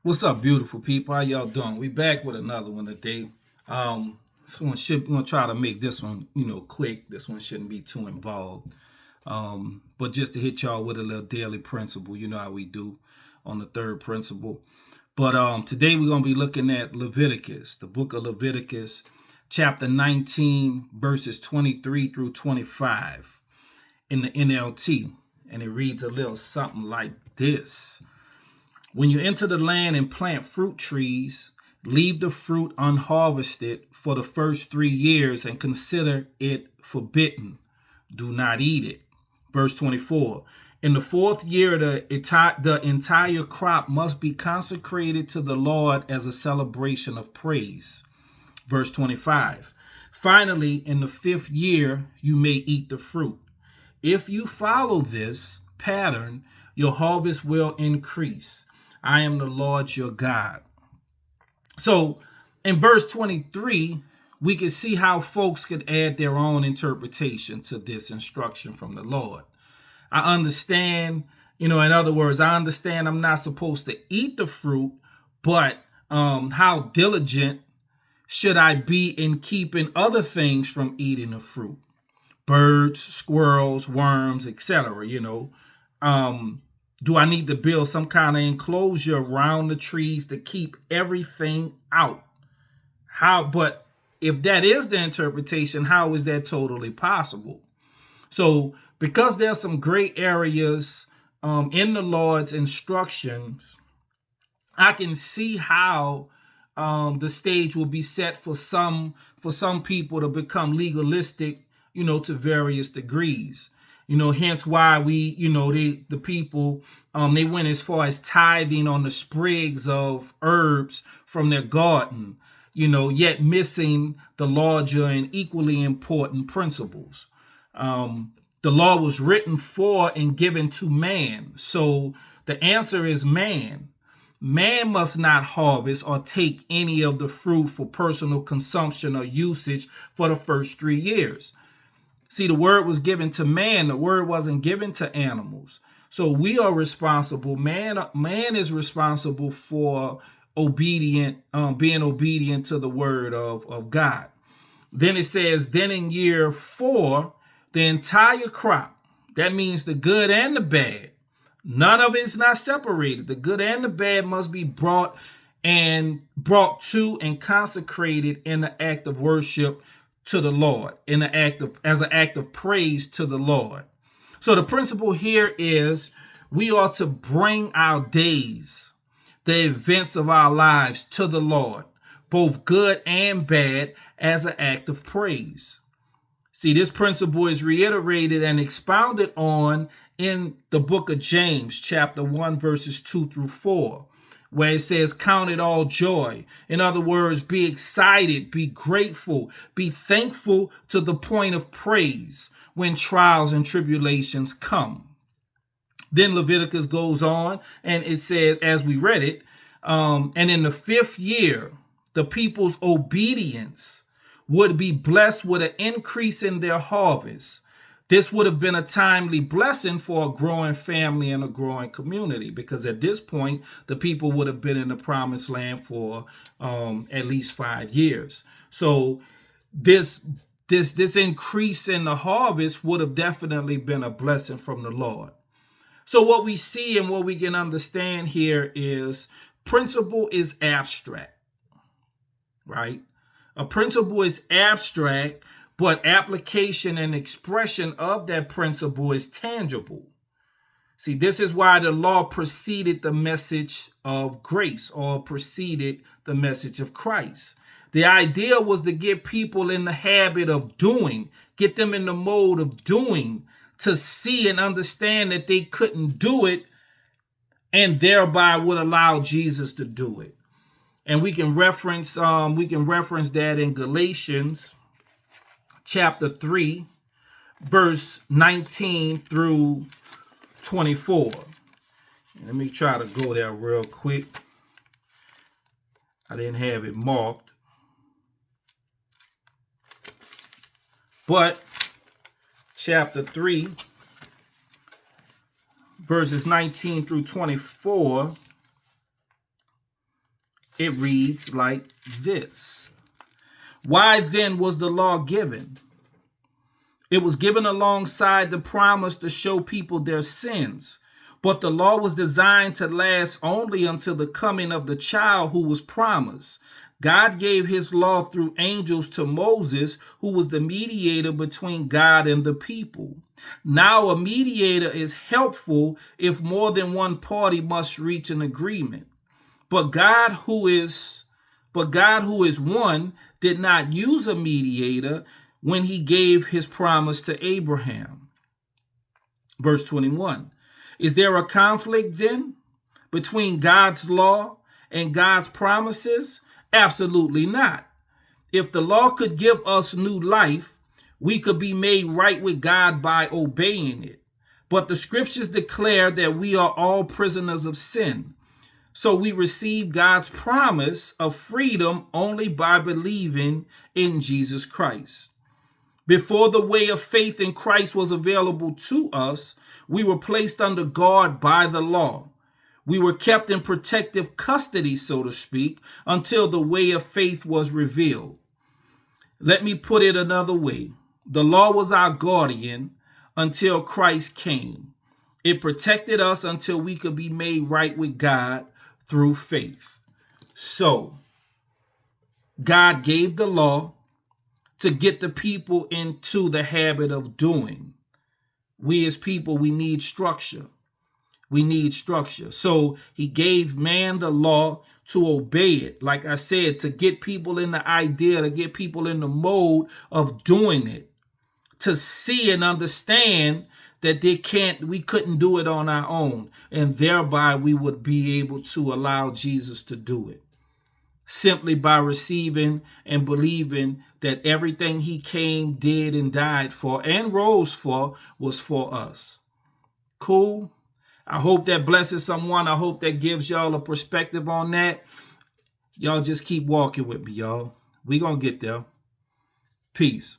What's up, beautiful people? How y'all doing? We back with another one today. This one should we're gonna try to make this one, quick. This one shouldn't be too involved. But just to hit y'all with a little daily principle, you know how we do on the third principle. But today we're gonna be looking at Leviticus, the book of Leviticus, chapter 19, verses 23 through 25 in the NLT. And it reads a little something like this. When you enter the land and plant fruit trees, leave the fruit unharvested for the first 3 years and consider it forbidden. Do not eat it. Verse 24. In the fourth year, the entire crop must be consecrated to the Lord as a celebration of praise. Verse 25. Finally, in the fifth year, you may eat the fruit. If you follow this pattern, your harvest will increase. I am the Lord your God. So in verse 23, we can see how folks could add their own interpretation to this instruction from the Lord. I understand, in other words, I understand I'm not supposed to eat the fruit, but how diligent should I be in keeping other things from eating the fruit? Birds, squirrels, worms, etc., Do I need to build some kind of enclosure around the trees to keep everything out? But if that is the interpretation, how is that totally possible? So, because there's some gray areas in the Lord's instructions, I can see how the stage will be set for some people to become legalistic, to various degrees. Hence why the people, they went as far as tithing on the sprigs of herbs from their garden, yet missing the larger and equally important principles. The law was written for and given to man. So the answer is man. Man must not harvest or take any of the fruit for personal consumption or usage for the first 3 years. See, the word was given to man. The word wasn't given to animals. So we are responsible. Man is responsible for being obedient to the word of God. Then it says, then in year 4, the entire crop, that means the good and the bad, none of it is not separated. The good and the bad must be brought to and consecrated in the act of worship to the Lord, as an act of praise to the Lord. So the principle here is we ought to bring our days, the events of our lives, to the Lord, both good and bad, as an act of praise. See, this principle is reiterated and expounded on in the book of James, chapter 1, verses 2 through 4. Where it says, count it all joy. In other words, be excited, be grateful, be thankful to the point of praise when trials and tribulations come. Then Leviticus goes on and it says, as we read it, and in the fifth year, the people's obedience would be blessed with an increase in their harvest. This would have been a timely blessing for a growing family and a growing community, because at this point, the people would have been in the promised land for at least 5 years. So this increase in the harvest would have definitely been a blessing from the Lord. So what we see and what we can understand here is principle is abstract, right? A principle is abstract, but application and expression of that principle is tangible. See, this is why the law preceded the message of grace, or preceded the message of Christ. The idea was to get people in the habit of doing, get them in the mode of doing, to see and understand that they couldn't do it, and thereby would allow Jesus to do it. And we can reference that in Galatians chapter 3, verse 19 through 24. Let me try to go there real quick. I didn't have it marked. But chapter 3, verses 19 through 24 It reads like this. Why then was the law given? It was given alongside the promise to show people their sins. But the law was designed to last only until the coming of the child who was promised. God gave his law through angels to Moses, who was the mediator between God and the people. Now a mediator is helpful if more than one party must reach an agreement. But God who is one did not use a mediator when he gave his promise to Abraham. Verse 21. Is there a conflict then between God's law and God's promises? Absolutely not. If the law could give us new life, we could be made right with God by obeying it. But the scriptures declare that we are all prisoners of sin. So we receive God's promise of freedom only by believing in Jesus Christ. Before the way of faith in Christ was available to us, we were placed under guard by the law. We were kept in protective custody, so to speak, until the way of faith was revealed. Let me put it another way. The law was our guardian until Christ came. It protected us until we could be made right with God through faith. So, God gave the law to get the people into the habit of doing. We as people, we need structure. We need structure. So he gave man the law to obey it. Like I said, to get people in the idea, to get people in the mode of doing it, to see and understand that we couldn't do it on our own. And thereby we would be able to allow Jesus to do it. Simply by receiving and believing that everything he came, did, and died for, and rose for, was for us. Cool? I hope that blesses someone. I hope that gives y'all a perspective on that. Y'all just keep walking with me, y'all. We gonna get there. Peace.